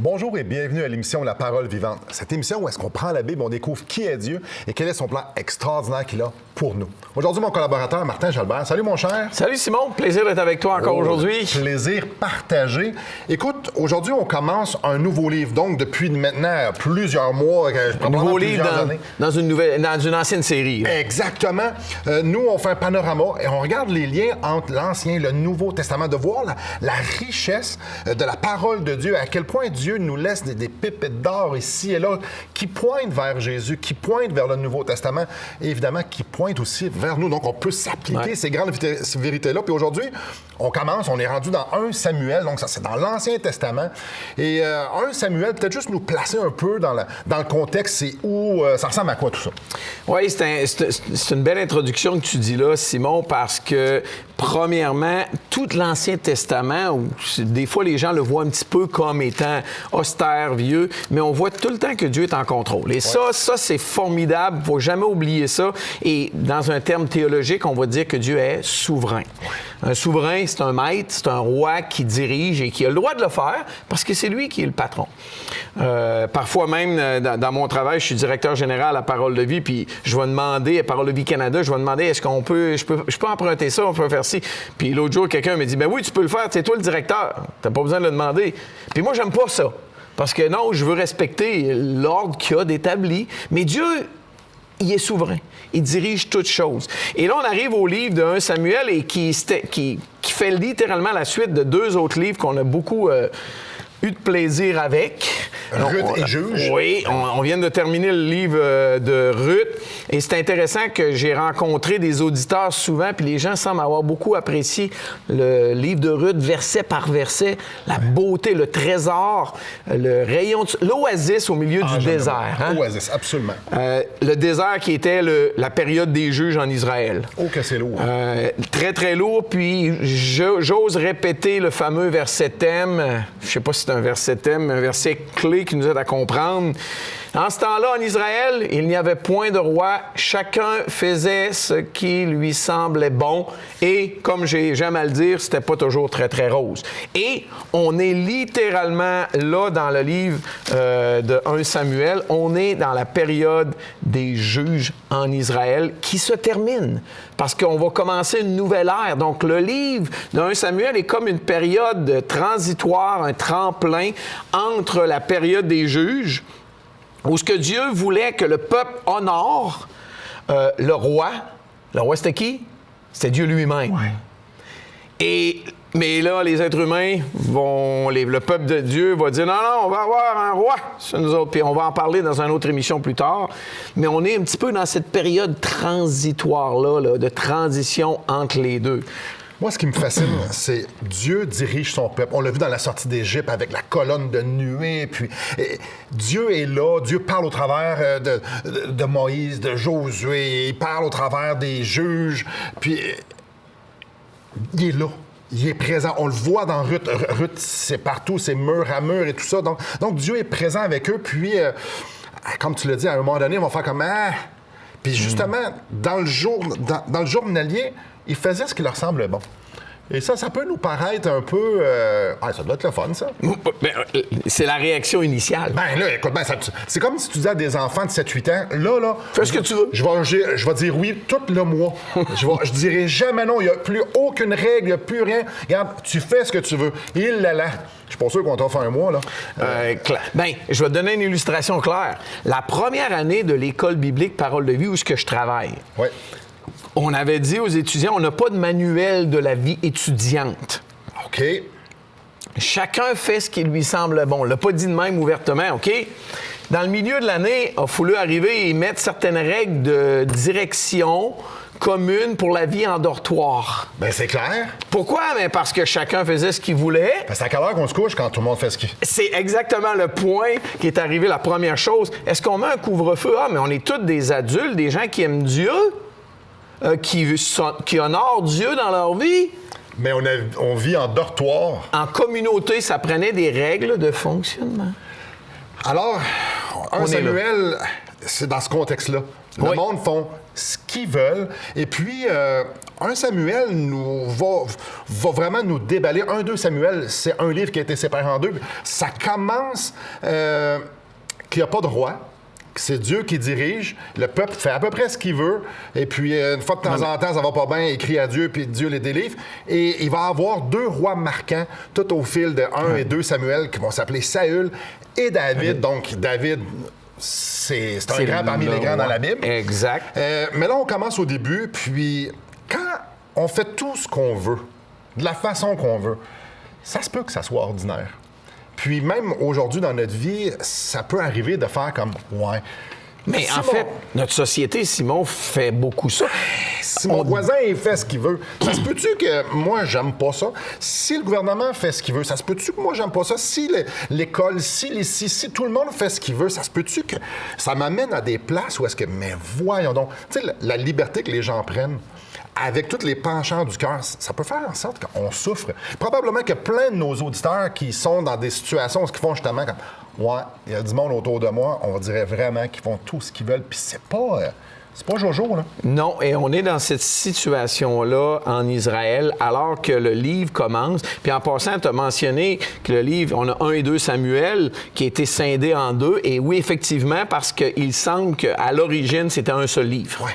Bonjour et bienvenue à l'émission La Parole vivante. Cette émission où est-ce qu'on prend la Bible, on découvre qui est Dieu et quel est son plan extraordinaire qu'il a pour nous. Aujourd'hui, mon collaborateur Martin Jalbert. Salut mon cher. Salut Simon, plaisir d'être avec toi encore aujourd'hui. Plaisir partagé. Écoute, aujourd'hui, on commence un nouveau livre. Donc, depuis maintenant plusieurs mois, un nouveau livre dans une ancienne série. Là. Exactement. Nous, on fait un panorama et on regarde les liens entre l'Ancien et le Nouveau Testament, de voir la richesse de la parole de Dieu, à quel point Dieu nous laisse des pépites d'or ici et là qui pointent vers Jésus, qui pointent vers le Nouveau Testament et évidemment qui pointent aussi vers nous. Donc, on peut s'appliquer ces grandes vérités-là. Puis aujourd'hui, on est rendu dans 1 Samuel, donc ça c'est dans l'Ancien Testament. Et 1 Samuel, peut-être juste nous placer un peu dans le contexte, c'est où, ça ressemble à quoi tout ça? Oui, c'est une belle introduction que tu dis là, Simon, parce que premièrement, tout l'Ancien Testament, où des fois les gens le voient un petit peu comme étant austère, vieux, mais on voit tout le temps que Dieu est en contrôle. Et ça c'est formidable, il ne faut jamais oublier ça. Et dans un terme théologique, on va dire que Dieu est souverain. Un souverain, c'est un maître, c'est un roi qui dirige et qui a le droit de le faire parce que c'est lui qui est le patron. Parfois même, dans mon travail, je suis directeur général à Parole de Vie, puis je vais demander, à Parole de Vie Canada, je vais demander, est-ce qu'on peut, je peux emprunter ça, on peut faire ci. Puis l'autre jour, quelqu'un me dit, ben oui, tu peux le faire, c'est toi le directeur, t'as pas besoin de le demander. Puis moi, j'aime pas ça, parce que non, je veux respecter l'ordre qu'il a d'établi, mais Dieu, il est souverain. Il dirige toutes choses. Et là, on arrive au livre de 1 Samuel et qui fait littéralement la suite de 2 autres livres qu'on a beaucoup eu de plaisir avec. Ruth et Juge. Oui, on vient de terminer le livre de Ruth. Et c'est intéressant que j'ai rencontré des auditeurs souvent, puis les gens semblent avoir beaucoup apprécié le livre de Ruth, verset par verset, la beauté, le trésor, le rayon, l'oasis au milieu du désert. Hein? Oasis, absolument. Le désert qui était la période des juges en Israël. Oh, que c'est lourd. Très, très lourd. Puis j'ose répéter le fameux verset thème. Je ne sais pas si c'est un verset thème, un verset clé qui nous aide à comprendre. En ce temps-là, en Israël, il n'y avait point de roi. Chacun faisait ce qui lui semblait bon. Et, comme j'aime à le dire, c'était pas toujours très, très rose. Et on est littéralement là dans le livre de 1 Samuel. On est dans la période des juges en Israël qui se termine. Parce qu'on va commencer une nouvelle ère. Donc, le livre de 1 Samuel est comme une période transitoire, un tremplin entre la période des juges, où ce que Dieu voulait que le peuple honore le roi. Le roi, c'était qui? C'était Dieu lui-même. Ouais. Mais là, les êtres humains le peuple de Dieu va dire, non, on va avoir un roi sur nous autres. Puis on va en parler dans une autre émission plus tard. Mais on est un petit peu dans cette période transitoire-là, de transition entre les deux. Moi, ce qui me fascine, c'est Dieu dirige son peuple. On l'a vu dans la sortie d'Égypte avec la colonne de nuée. Puis Dieu est là. Dieu parle au travers de Moïse, de Josué. Il parle au travers des juges. Puis il est là. Il est présent. On le voit dans Ruth. Ruth, c'est partout. C'est mur à mur et tout ça. Donc Dieu est présent avec eux. Puis, comme tu l'as dit, à un moment donné, ils vont faire comme... Ah! Puis justement, dans le journalier, ils faisaient ce qui leur semblait bon. Et ça peut nous paraître un peu... ça doit être le fun, ça. C'est la réaction initiale. Ben là, écoute, c'est comme si tu disais à des enfants de 7-8 ans, là... Fais ce que tu veux. Je vais dire oui tout le mois. Je dirai jamais non. Il n'y a plus aucune règle, il n'y a plus rien. Regarde, tu fais ce que tu veux. Il là. Je suis pas sûr qu'on t'offre un mois, là. Je vais te donner une illustration claire. La première année de l'école biblique Parole de Vie où je travaille, on avait dit aux étudiants, on n'a pas de manuel de la vie étudiante. OK. Chacun fait ce qui lui semble bon. On l'a pas dit de même ouvertement, OK? Dans le milieu de l'année, il a fallu arriver et mettre certaines règles de direction commune pour la vie en dortoir. Bien, c'est clair. Pourquoi? Bien, parce que chacun faisait ce qu'il voulait. C'est à quelle heure qu'on se couche quand tout le monde fait ce qu'il... C'est exactement le point qui est arrivé, la première chose. Est-ce qu'on met un couvre-feu? Ah, mais on est tous des adultes, des gens qui aiment Dieu, qui honorent Dieu dans leur vie. Mais on vit en dortoir. En communauté, ça prenait des règles de fonctionnement. Alors, 1 Samuel, c'est dans ce contexte-là. Le monde font ce qu'ils veulent. Et puis, 1 Samuel va vraiment nous déballer. 1-2 Samuel, c'est un livre qui a été séparé en 2. Ça commence qu'il n'y a pas de roi. C'est Dieu qui dirige. Le peuple fait à peu près ce qu'il veut. Et puis, une fois de temps en temps, ça va pas bien, il crie à Dieu, puis Dieu les délivre. Et il va y avoir 2 rois marquants tout au fil de 1 et 2 Samuel qui vont s'appeler Saül et David. Donc, David, c'est un grand parmi les grands dans la Bible. Exact. Mais là, on commence au début. Puis, quand on fait tout ce qu'on veut, de la façon qu'on veut, ça se peut que ça soit ordinaire. Puis même aujourd'hui, dans notre vie, ça peut arriver de faire comme « ouais ». Mais en fait, notre société, Simon, fait beaucoup ça. Si mon voisin il fait ce qu'il veut, ça se peut-tu que moi, j'aime pas ça? Si le gouvernement fait ce qu'il veut, ça se peut-tu que moi, j'aime pas ça? Si l'école, si tout le monde fait ce qu'il veut, ça se peut-tu que ça m'amène à des places où est-ce que... Mais voyons donc, tu sais, la liberté que les gens prennent, avec tous les penchants du cœur, ça peut faire en sorte qu'on souffre. Probablement que plein de nos auditeurs qui sont dans des situations où ils font justement comme « ouais, il y a du monde autour de moi », on dirait vraiment qu'ils font tout ce qu'ils veulent, puis c'est pas Jojo, là. Non, et on est dans cette situation-là en Israël alors que le livre commence. Puis en passant, tu as mentionné que le livre, on a 1 et 2 Samuel qui a été scindé en 2. Et oui, effectivement, parce qu'il semble qu'à l'origine, c'était un seul livre. Ouais.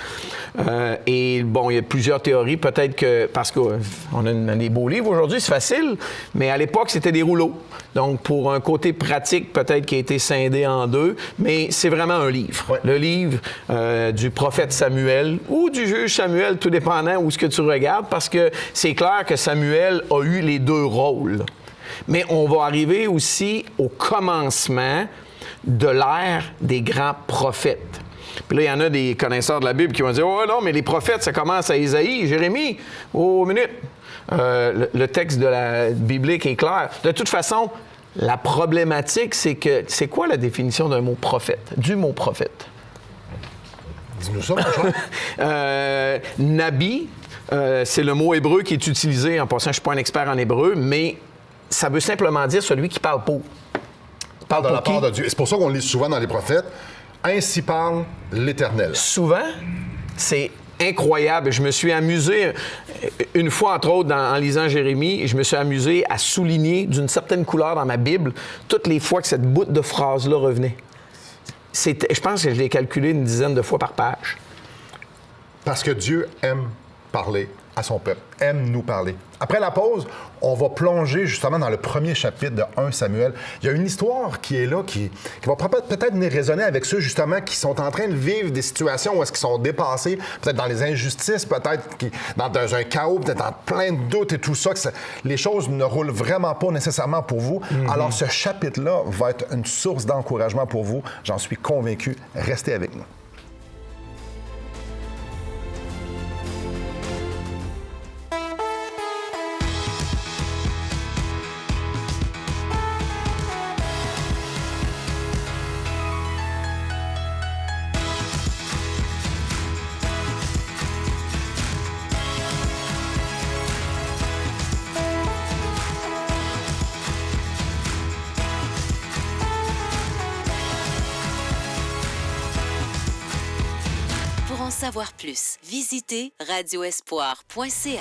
Et bon, il y a plusieurs théories. Peut-être que, parce qu'on a des beaux livres aujourd'hui, c'est facile, mais à l'époque, c'était des rouleaux. Donc, pour un côté pratique, peut-être qu'il a été scindé en 2, mais c'est vraiment un livre. Ouais. Le livre du prophète Samuel ou du juge Samuel, tout dépendant où ce que tu regardes, parce que c'est clair que Samuel a eu les 2 rôles. Mais on va arriver aussi au commencement de l'ère des grands prophètes. Puis là, il y en a des connaisseurs de la Bible qui vont dire « Oh non, mais les prophètes, ça commence à Isaïe, Jérémie. Oh, minute. » Le texte de la biblique est clair. De toute façon, la problématique, c'est que... C'est quoi la définition d'un mot prophète, du mot prophète? Dis-nous ça, mon cher. Nabi, c'est le mot hébreu qui est utilisé. En passant, je ne suis pas un expert en hébreu, mais ça veut simplement dire celui qui parle pour. Parle de la part de Dieu. Et c'est pour ça qu'on lit souvent dans les prophètes. Ainsi parle l'Éternel. Souvent, c'est incroyable. Je me suis amusé, une fois, entre autres, en lisant Jérémie, je me suis amusé à souligner d'une certaine couleur dans ma Bible toutes les fois que cette bout de phrase-là revenait. Je pense que je l'ai calculé une dizaine de fois par page. Parce que Dieu aime parler à son peuple, aime nous parler. Après la pause, on va plonger justement dans le premier chapitre de 1 Samuel. Il y a une histoire qui est là, qui va peut-être venir résonner avec ceux justement qui sont en train de vivre des situations où est-ce qu'ils sont dépassés, peut-être dans les injustices, peut-être dans un chaos, peut-être dans plein de doutes et tout ça, que les choses ne roulent vraiment pas nécessairement pour vous. Mm-hmm. Alors ce chapitre-là va être une source d'encouragement pour vous. J'en suis convaincu. Restez avec nous. Pour en savoir plus, visitez radioespoir.ca.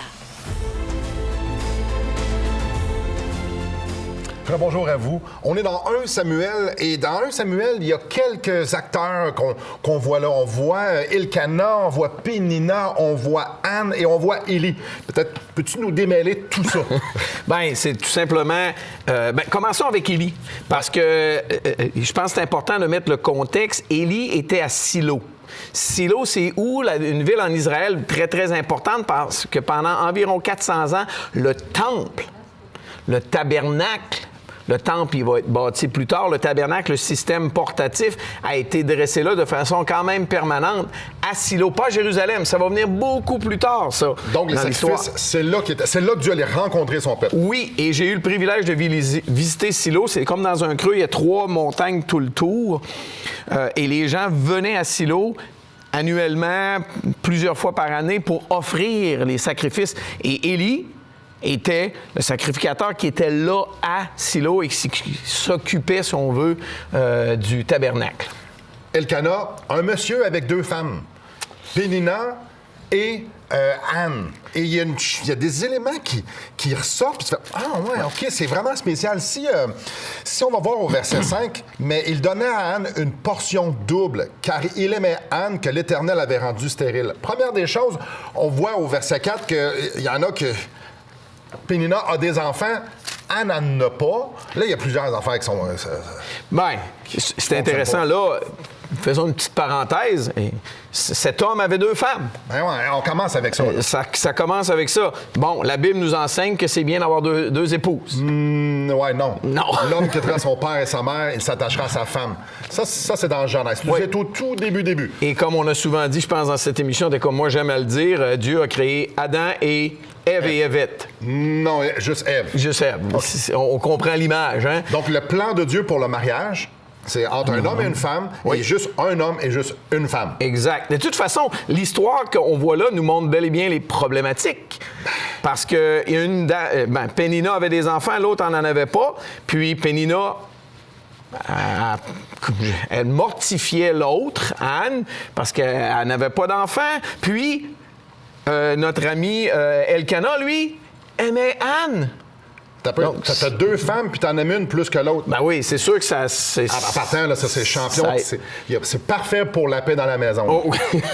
Très bonjour à vous. On est dans 1 Samuel et dans 1 Samuel, il y a quelques acteurs qu'on voit là. On voit Elkana, on voit Pénina, on voit Anne et on voit Élie. Peut-être peux-tu nous démêler tout ça? Bien, c'est tout simplement... commençons avec Élie, parce que je pense que c'est important de mettre le contexte. Élie était à Silo. Silo, c'est où? Une ville en Israël très, très importante parce que pendant environ 400 ans, le temple, le tabernacle, le temple, il va être bâti plus tard. Le tabernacle, le système portatif, a été dressé là de façon quand même permanente à Silo. Pas à Jérusalem, ça va venir beaucoup plus tard, ça. Donc, les sacrifices, c'est là que Dieu allait rencontrer son peuple. Oui, et j'ai eu le privilège de visiter Silo. C'est comme dans un creux, il y a 3 montagnes tout le tour. Et les gens venaient à Silo annuellement, plusieurs fois par année, pour offrir les sacrifices. Et Élie était le sacrificateur qui était là à Silo et qui s'occupait, si on veut, du tabernacle. Elkana, un monsieur avec 2 femmes, Pénina et Anne. Et il y a des éléments qui ressortent, puis tu fais « Ah ouais, OK, c'est vraiment spécial. » Si on va voir au verset 5, « Mais il donnait à Anne une portion double, car il aimait Anne que l'Éternel avait rendue stérile. » Première des choses, on voit au verset 4 qu'il y en a que Pénina a des enfants, Anne n'en a pas. Là, il y a plusieurs affaires qui sont... Bien, c'est intéressant. Là, faisons une petite parenthèse. Cet homme avait 2 femmes. Ben ouais, on commence avec ça. Ça commence avec ça. Bon, la Bible nous enseigne que c'est bien d'avoir deux épouses. Ouais, non. Non. L'homme quittera son père et sa mère, il s'attachera à sa femme. Ça c'est dans le Genèse. Oui. C'est au tout début. Et comme on a souvent dit, je pense, dans cette émission, comme moi j'aime à le dire, Dieu a créé Adam et Ève et Èvette. Non, juste Ève. Juste Ève. Okay. On comprend l'image, hein? Donc, le plan de Dieu pour le mariage, c'est entre un homme et une femme, et juste un homme et juste une femme. Exact. De toute façon, l'histoire qu'on voit là nous montre bel et bien les problématiques. Parce que Pénina avait des enfants, l'autre n'en avait pas. Puis Pénina, elle mortifiait l'autre, Anne, parce qu'elle n'avait pas d'enfants. Puis, notre ami Elkana, lui, aimait Anne. T'as 2 femmes, puis t'en aimes une plus que l'autre. Ben oui, c'est sûr que ça... En partant, là, ça, c'est champion. C'est parfait pour la paix dans la maison. Oh,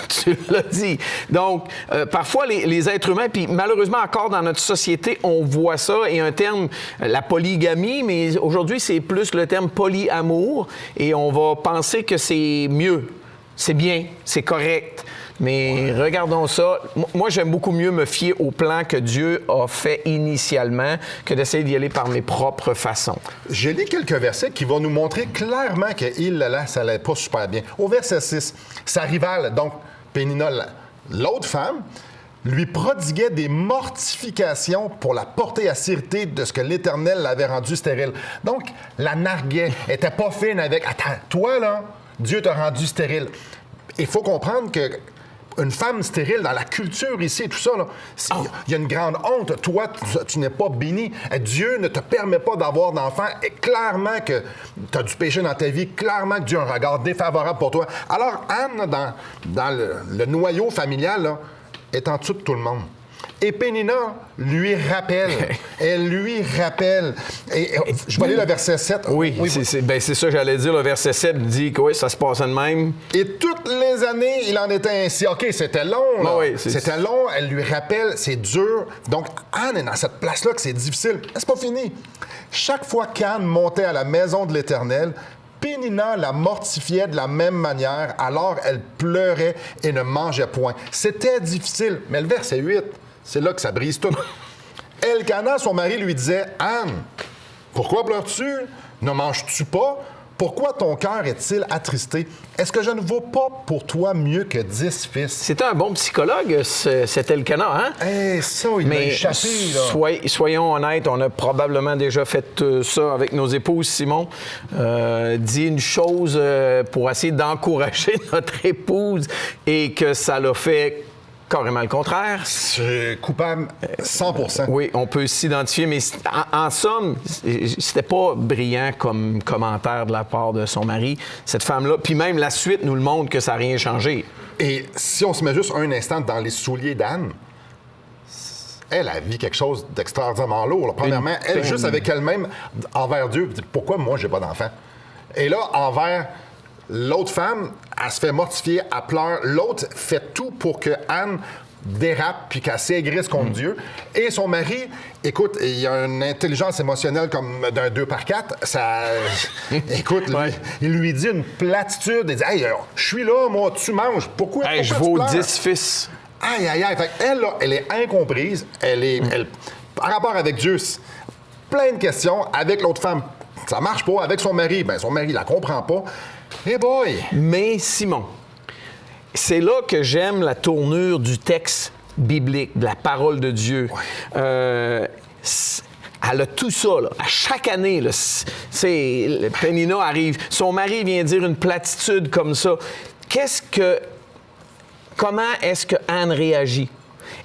tu l'as dit. Donc, parfois, les êtres humains, puis malheureusement, encore dans notre société, on voit ça, et un terme, la polygamie, mais aujourd'hui, c'est plus le terme polyamour, et on va penser que c'est mieux, c'est bien, c'est correct. Mais regardons ça. Moi, j'aime beaucoup mieux me fier au plan que Dieu a fait initialement que d'essayer d'y aller par mes propres façons. J'ai lu quelques versets qui vont nous montrer clairement que ça n'allait pas super bien. Au verset 6, sa rivale, donc Pénina, l'autre femme, lui prodiguait des mortifications pour la porter à sûreté de ce que l'Éternel l'avait rendue stérile. Donc, la narguait, était pas fine avec « Attends, toi, là, Dieu t'a rendu stérile. » Il faut comprendre que une femme stérile dans la culture ici et tout ça, il y a une grande honte. Toi, tu n'es pas béni. Dieu ne te permet pas d'avoir d'enfants. Et clairement que tu as du péché dans ta vie. Clairement que Dieu a un regard défavorable pour toi. Alors, Anne, dans le noyau familial, là, est en dessous de tout le monde. Et Pénina lui rappelle. Elle lui rappelle. Et je vais aller le verset 7. Oui, c'est ça que j'allais dire. Le verset 7 dit que oui, ça se passait de même. Et toutes les années, il en était ainsi. OK, c'était long. Là. Oui, c'était long. Elle lui rappelle, c'est dur. Donc, Anne est dans cette place-là que c'est difficile. Mais c'est pas fini. Chaque fois qu'Anne montait à la maison de l'Éternel, Pénina la mortifiait de la même manière. Alors, elle pleurait et ne mangeait point. C'était difficile. Mais le verset 8... c'est là que ça brise tout. Elkana, son mari, lui disait « Anne, pourquoi pleures-tu? Ne manges-tu pas? Pourquoi ton cœur est-il attristé? Est-ce que je ne vaux pas pour toi mieux que 10 fils? » C'était un bon psychologue, cet Elkana, hein? Ça, il m'a échappé, là. Soyons honnêtes, on a probablement déjà fait ça avec nos épouses, Simon. Dit une chose pour essayer d'encourager notre épouse et que ça l'a fait carrément le contraire. C'est coupable 100%. Oui, on peut s'identifier, mais en somme, c'était pas brillant comme commentaire de la part de son mari, cette femme-là. Puis même la suite nous le montre que ça n'a rien changé. Et si on se met juste un instant dans les souliers d'Anne, elle a vu quelque chose d'extraordinairement lourd. Là. Premièrement, elle, juste avec elle-même, envers Dieu, dit « Pourquoi moi, j'ai pas d'enfant? » Et là, envers l'autre femme, elle se fait mortifier, elle pleure. L'autre fait tout pour que Anne dérape puis qu'elle s'aigrisse contre Dieu. Et son mari, écoute, il a une intelligence émotionnelle comme d'un 2x4. Ça, écoute, il lui dit une platitude. Il dit « Hey, je suis là, moi, tu manges. Pourquoi je tu vaux pleures? 10 fils. » Aïe, aïe, aïe. Fait elle, là, elle est incomprise. Elle, par rapport avec Dieu, plein de questions. Avec l'autre femme, ça marche pas. Avec son mari, son mari la comprend pas. Hey boy! Mais Simon, c'est là que j'aime la tournure du texte biblique, de la parole de Dieu. Ouais. Elle a tout ça, là. À chaque année, là, Pénina arrive, son mari vient dire une platitude comme ça. Comment est-ce que Anne réagit?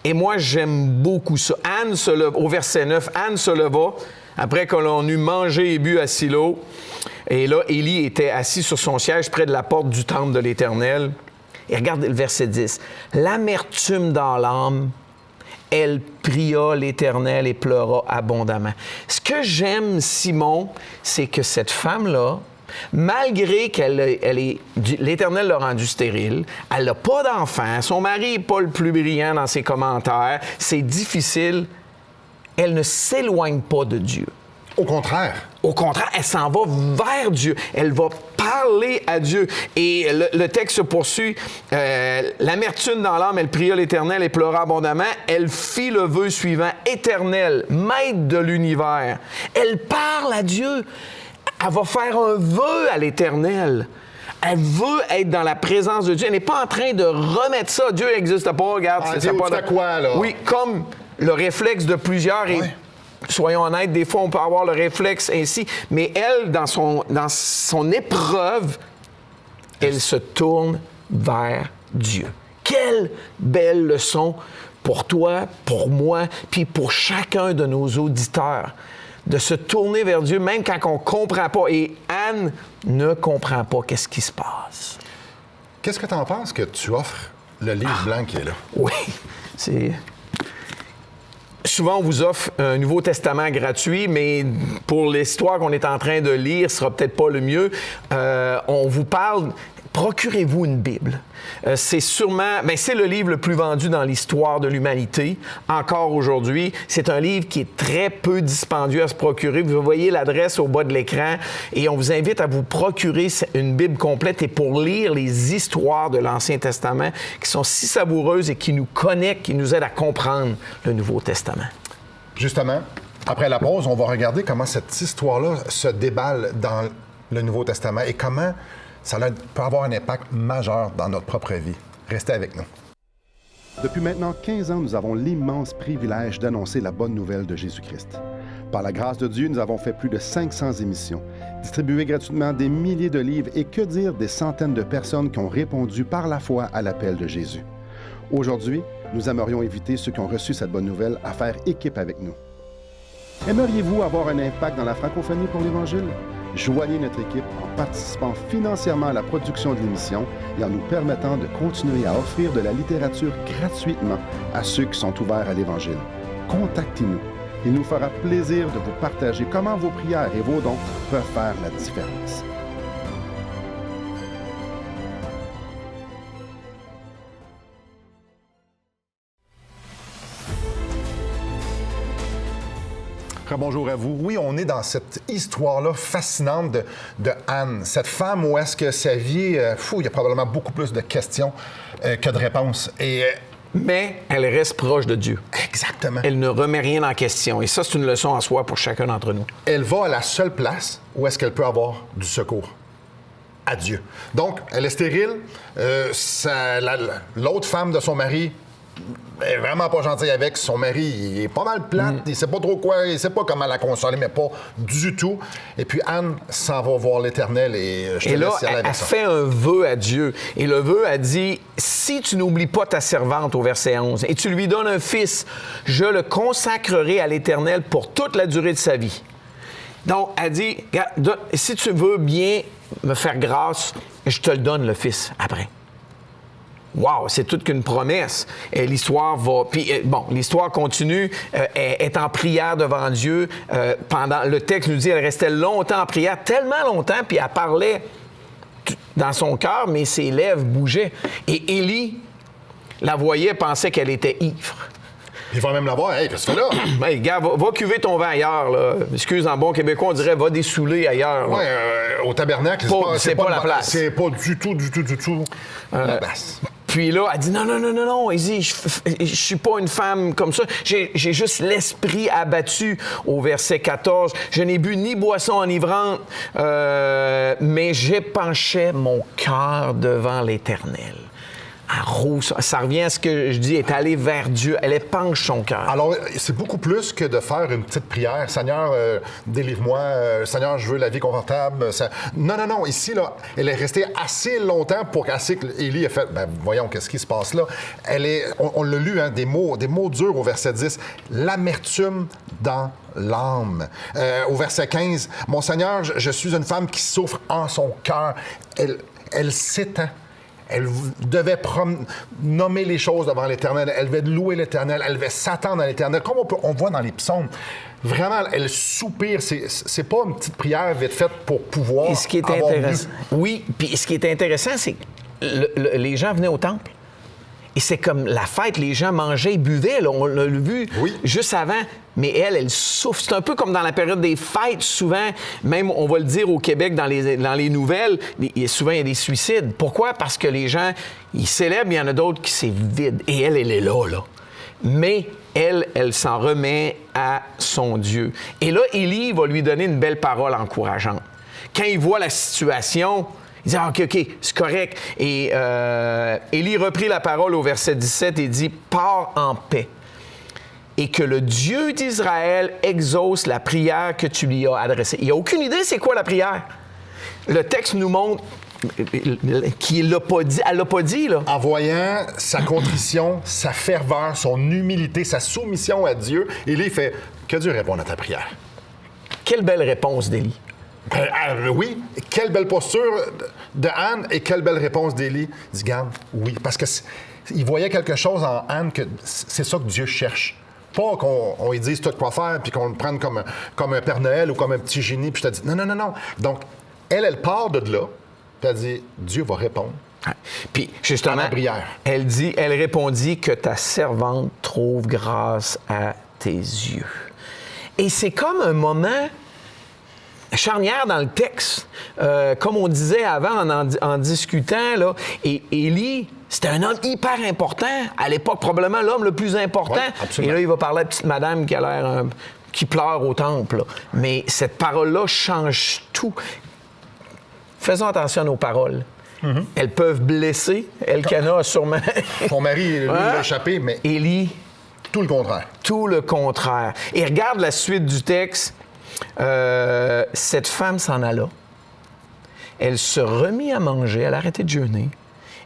Et moi, j'aime beaucoup ça. Anne se leva, au verset 9, Anne se leva, après que l'on eut mangé et bu à Silo, et là, Élie était assis sur son siège près de la porte du temple de l'Éternel. Et regardez le verset 10. L'amertume dans l'âme, elle pria l'Éternel et pleura abondamment. Ce que j'aime, Simon, c'est que cette femme-là, malgré l'Éternel l'a rendue stérile, elle n'a pas d'enfant, son mari n'est pas le plus brillant dans ses commentaires, c'est difficile, elle ne s'éloigne pas de Dieu. Au contraire. Au contraire, elle s'en va vers Dieu. Elle va parler à Dieu. Et le texte se poursuit. L'amertume dans l'âme, elle pria l'Éternel et pleura abondamment. Elle fit le vœu suivant. Éternel, maître de l'univers. Elle parle à Dieu. Elle va faire un vœu à l'Éternel. Elle veut être dans la présence de Dieu. Elle n'est pas en train de remettre ça. Dieu n'existe pas. Regarde, c'est pas quoi, là? Oui, comme le réflexe de plusieurs est... Soyons honnêtes, des fois, on peut avoir le réflexe ainsi, mais elle, dans son épreuve, elle se tourne vers Dieu. Quelle belle leçon pour toi, pour moi, puis pour chacun de nos auditeurs, de se tourner vers Dieu, même quand on ne comprend pas. Et Anne ne comprend pas qu'est-ce qui se passe. Qu'est-ce que tu en penses que tu offres le livre blanc qui est là? Oui, c'est... Souvent, on vous offre un Nouveau Testament gratuit, mais pour l'histoire qu'on est en train de lire, ce sera peut-être pas le mieux. On vous parle... Procurez-vous une Bible. C'est sûrement... c'est le livre le plus vendu dans l'histoire de l'humanité, encore aujourd'hui. C'est un livre qui est très peu dispendieux à se procurer. Vous voyez l'adresse au bas de l'écran et on vous invite à vous procurer une Bible complète et pour lire les histoires de l'Ancien Testament qui sont si savoureuses et qui nous connectent, qui nous aident à comprendre le Nouveau Testament. Justement, après la pause, on va regarder comment cette histoire-là se déballe dans le Nouveau Testament et comment ça peut avoir un impact majeur dans notre propre vie. Restez avec nous. Depuis maintenant 15 ans, nous avons l'immense privilège d'annoncer la bonne nouvelle de Jésus-Christ. Par la grâce de Dieu, nous avons fait plus de 500 émissions, distribué gratuitement des milliers de livres et que dire des centaines de personnes qui ont répondu par la foi à l'appel de Jésus. Aujourd'hui, nous aimerions inviter ceux qui ont reçu cette bonne nouvelle à faire équipe avec nous. Aimeriez-vous avoir un impact dans la francophonie pour l'Évangile? Joignez notre équipe en participant financièrement à la production de l'émission et en nous permettant de continuer à offrir de la littérature gratuitement à ceux qui sont ouverts à l'Évangile. Contactez-nous. Il nous fera plaisir de vous partager comment vos prières et vos dons peuvent faire la différence. Bonjour à vous. Oui, on est dans cette histoire-là fascinante de Anne. Cette femme où est-ce que sa vie... il y a probablement beaucoup plus de questions que de réponses. Mais elle reste proche de Dieu. Exactement. Elle ne remet rien en question. Et ça, c'est une leçon en soi pour chacun d'entre nous. Elle va à la seule place où est-ce qu'elle peut avoir du secours. À Dieu. Donc, elle est stérile. L'autre femme de son mari... Elle est vraiment pas gentille avec. Son mari, il est pas mal plate. Il sait pas trop quoi. Il sait pas comment la consoler, mais pas du tout. Et puis Anne s'en va voir l'Éternel et je te et là, laisse y aller avec elle ça. fait un vœu à Dieu. Et le vœu a dit, si tu n'oublies pas ta servante au verset 11 et tu lui donnes un fils, je le consacrerai à l'Éternel pour toute la durée de sa vie. Donc, elle dit, si tu veux bien me faire grâce, je te le donne, le fils, après. Wow, c'est toute qu'une promesse. Et l'histoire va... Puis, l'histoire continue, est en prière devant Dieu. Le texte nous dit, elle restait longtemps en prière, tellement longtemps, puis elle parlait dans son cœur, mais ses lèvres bougeaient. Et Élie la voyait, pensait qu'elle était ivre. Il va même la voir. Hey, qu'est-ce que tu fais là? Hey, gars, va cuver ton vin ailleurs, là. Excuse, en bon québécois, on dirait va dessouler ailleurs. Oui, au tabernacle, c'est pas la place. C'est pas du tout la place. Puis là, elle dit non, elle dit, je suis pas une femme comme ça. J'ai juste l'esprit abattu au verset 14. Je n'ai bu ni boisson enivrante, mais j'épanchais mon cœur devant l'Éternel. Ça revient à ce que je dis, est allée vers Dieu. Elle épanche son cœur. Alors, c'est beaucoup plus que de faire une petite prière. Seigneur, délivre-moi. Seigneur, je veux la vie confortable. Non. Ici, là, elle est restée assez longtemps pour qu'Élie ait fait, voyons, qu'est-ce qui se passe là? On l'a lu, hein, des mots durs au verset 10. L'amertume dans l'âme. Au verset 15, mon Seigneur, je suis une femme qui souffre en son cœur. Elle s'étend. Elle devait nommer les choses devant l'Éternel. Elle devait louer l'Éternel. Elle devait s'attendre à l'Éternel. Comme on voit dans les psaumes, vraiment, elle soupire. C'est pas une petite prière vite faite pour pouvoir Et ce qui est avoir intéressant, oui, puis ce qui est intéressant, c'est que les gens venaient au temple. Et c'est comme la fête, les gens mangeaient, buvaient, là, on l'a vu juste avant. Mais elle souffre. C'est un peu comme dans la période des fêtes, souvent, même on va le dire au Québec dans les nouvelles, souvent il y a des suicides. Pourquoi? Parce que les gens, ils célèbrent, mais il y en a d'autres qui c'est vide. Et elle est là. Mais elle s'en remet à son Dieu. Et là, Élie va lui donner une belle parole encourageante. Quand il voit la situation, il dit, OK, c'est correct. Et Élie reprit la parole au verset 17 et dit, « Pars en paix, et que le Dieu d'Israël exauce la prière que tu lui as adressée. » Il n'y a aucune idée c'est quoi la prière. Le texte nous montre qu'il l'a pas dit. Elle l'a pas dit, là. En voyant sa contrition, sa ferveur, son humilité, sa soumission à Dieu, Élie fait « Que Dieu réponde à ta prière. » Quelle belle réponse d'Élie. Oui, quelle belle posture de Anne et quelle belle réponse d'Élie. Il dit, garde, oui, parce qu'il voyait quelque chose en Anne que c'est ça que Dieu cherche. Pas qu'on lui dise tout quoi faire puis qu'on le prenne comme un Père Noël ou comme un petit génie. Puis je te dis, non. Donc, elle part de là, puis elle dit, Dieu va répondre. Puis, justement, elle répondit que ta servante trouve grâce à tes yeux. Et c'est comme un moment charnière dans le texte. Comme on disait avant en discutant, là, et Élie, c'était un homme hyper important. À l'époque, probablement l'homme le plus important. Ouais, et là, il va parler à la petite madame qui a l'air qui pleure au temple. Là. Mais cette parole-là change tout. Faisons attention à nos paroles. Mm-hmm. Elles peuvent blesser. Elkanah a sûrement... Son mari, lui, l'a échappé, mais... Élie... Tout le contraire. Tout le contraire. Et regarde la suite du texte. Cette femme s'en alla. Elle se remit à manger, elle a arrêté de jeûner,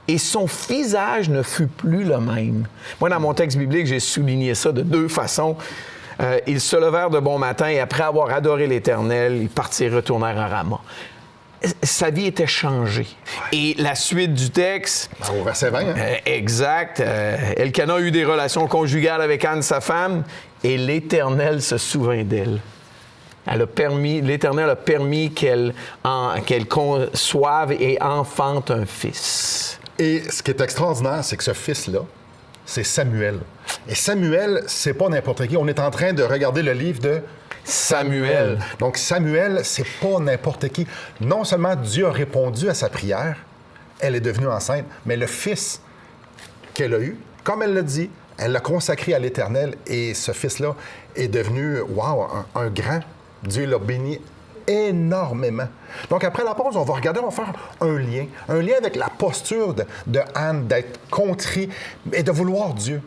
et son visage ne fut plus le même. Moi, dans mon texte biblique, j'ai souligné ça de deux façons. Ils se levèrent de bon matin et après avoir adoré l'Éternel, ils partirent, retournèrent à Rama. Sa vie était changée. Et la suite du texte... Au verset 20, hein? Exact. Elkanah eut des relations conjugales avec Anne, sa femme, et l'Éternel se souvint d'elle. L'Éternel a permis qu'elle conçoive et enfante un fils. Et ce qui est extraordinaire, c'est que ce fils-là, c'est Samuel. Et Samuel, c'est pas n'importe qui. On est en train de regarder le livre de Samuel. Donc Samuel, c'est pas n'importe qui. Non seulement Dieu a répondu à sa prière, elle est devenue enceinte, mais le fils qu'elle a eu, comme elle l'a dit, elle l'a consacré à l'Éternel et ce fils-là est devenu, un grand. Dieu l'a béni énormément. Donc, après la pause, on va faire un lien avec la posture de Anne, d'être contrit et de vouloir Dieu.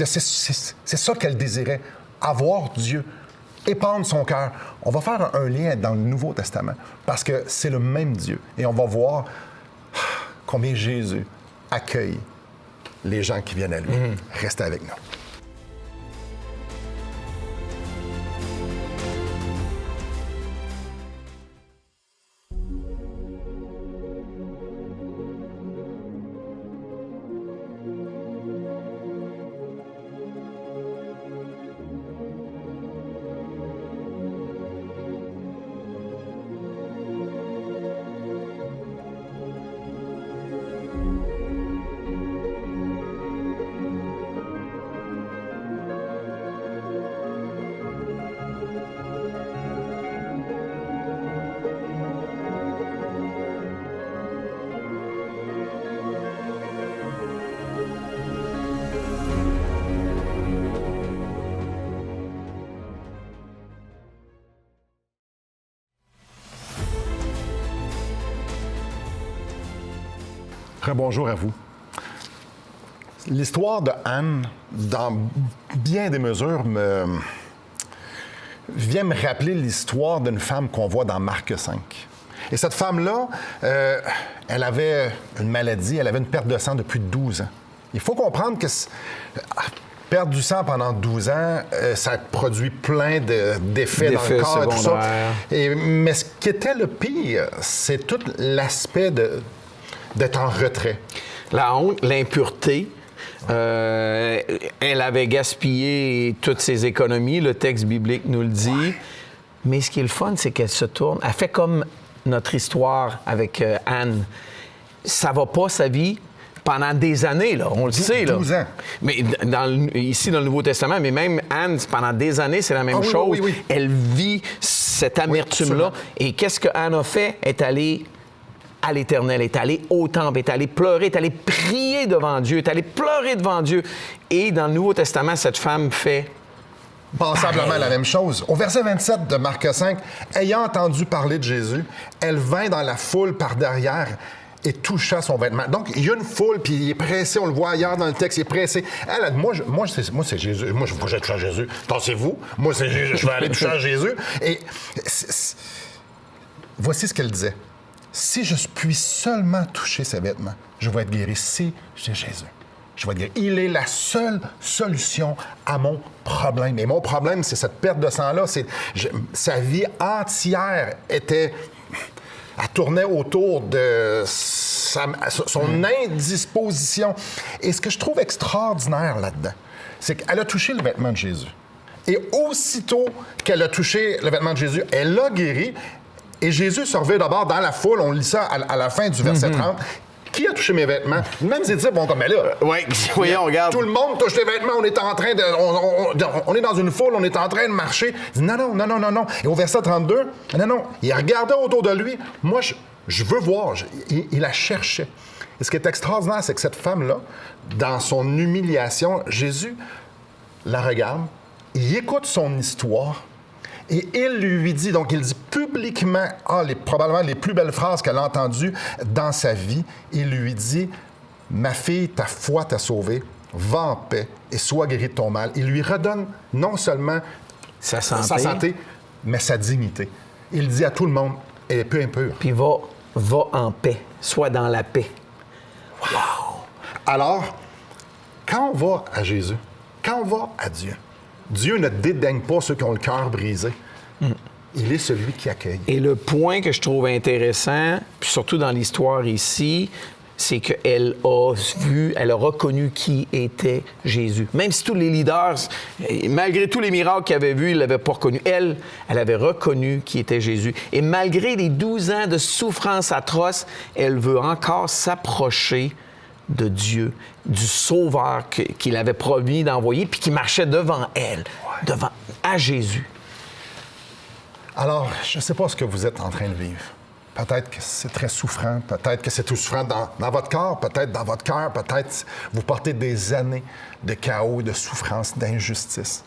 C'est ça qu'elle désirait, avoir Dieu, épandre son cœur. On va faire un lien dans le Nouveau Testament parce que c'est le même Dieu. Et on va voir combien Jésus accueille les gens qui viennent à lui. Restez avec nous. Bonjour à vous. L'histoire de Anne, dans bien des mesures, vient me rappeler l'histoire d'une femme qu'on voit dans Marc 5. Et cette femme-là, elle avait une maladie, elle avait une perte de sang depuis 12 ans. Il faut comprendre que perdre du sang pendant 12 ans, ça produit plein d'effets dans le corps et tout ça. Mais ce qui était le pire, c'est tout l'aspect d'être en retrait. La honte, l'impureté. Elle avait gaspillé toutes ses économies, le texte biblique nous le dit. Ouais. Mais ce qui est le fun, c'est qu'elle se tourne. Elle fait comme notre histoire avec Anne. Ça va pas, sa vie, pendant des années, là, on le sait. 12 ans. Mais ici, dans le Nouveau Testament, mais même Anne, pendant des années, c'est la même chose. Oui. Elle vit cette amertume-là. Et qu'est-ce que Anne a fait? Elle est allée à l'Éternel, est allée au temple, est allée pleurer, est allée prier devant Dieu, est allée pleurer devant Dieu. Et dans le Nouveau Testament, cette femme fait passablement la même chose. Au verset 27 de Marc 5, ayant entendu parler de Jésus, elle vint dans la foule par derrière et toucha son vêtement. Donc, il y a une foule, puis il est pressé, on le voit ailleurs dans le texte, il est pressé. Elle a dit, moi, c'est Jésus. Moi, je veux toucher à Jésus. Tassez-vous. Moi, c'est Jésus. Je vais aller toucher à Jésus. Et voici ce qu'elle disait. Si je puis seulement toucher ses vêtements, je vais être guéri. Si j'ai Jésus, je vais être guéri. Il est la seule solution à mon problème. Et mon problème, c'est cette perte de sang-là. Sa vie entière était... Elle tournait autour de son indisposition. Et ce que je trouve extraordinaire là-dedans, c'est qu'elle a touché le vêtement de Jésus. Et aussitôt qu'elle a touché le vêtement de Jésus, elle l'a guéri. Et Jésus se revient d'abord dans la foule, on lit ça à la fin du verset 30. Qui a touché mes vêtements? Même ses disciples vont comme, mais là... Oui, voyons, regarde. Tout le monde touche les vêtements, on est en train de... On est dans une foule, on est en train de marcher. Il dit, non. Et au verset 32, non. Il regardait autour de lui. Moi, je veux voir. Il la cherchait. Et ce qui est extraordinaire, c'est que cette femme-là, dans son humiliation, Jésus la regarde, il écoute son histoire, et il lui dit, donc il dit publiquement, probablement les plus belles phrases qu'elle a entendues dans sa vie, il lui dit, ma fille, ta foi t'a sauvée, va en paix et sois guérie de ton mal. Il lui redonne non seulement sa santé, mais sa dignité. Il dit à tout le monde, elle est peu impure. Puis va en paix, sois dans la paix. Wow! Alors, quand on va à Jésus, quand on va à Dieu, Dieu ne dédaigne pas ceux qui ont le cœur brisé. Il est celui qui accueille. Et le point que je trouve intéressant, puis surtout dans l'histoire ici, c'est qu'elle elle a reconnu qui était Jésus. Même si tous les leaders, malgré tous les miracles qu'ils avaient vus, ils ne l'avaient pas reconnu. Elle avait reconnu qui était Jésus. Et malgré les 12 ans de souffrance atroce, elle veut encore s'approcher de Dieu, du Sauveur qu'il avait promis d'envoyer, puis qui marchait devant elle, à Jésus. Alors, je ne sais pas ce que vous êtes en train de vivre. Peut-être que c'est très souffrant, peut-être que c'est tout souffrant dans votre corps, peut-être dans votre cœur, peut-être vous portez des années de chaos, de souffrance, d'injustice.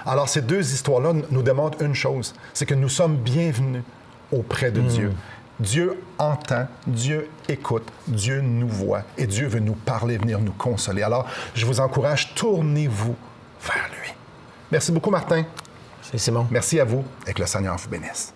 Alors, ces deux histoires-là nous démontrent une chose, c'est que nous sommes bienvenus auprès de Dieu. Dieu entend, Dieu écoute, Dieu nous voit et Dieu veut nous parler, venir nous consoler. Alors, je vous encourage, tournez-vous vers lui. Merci beaucoup, Martin. C'est Simon. Merci à vous et que le Seigneur vous bénisse.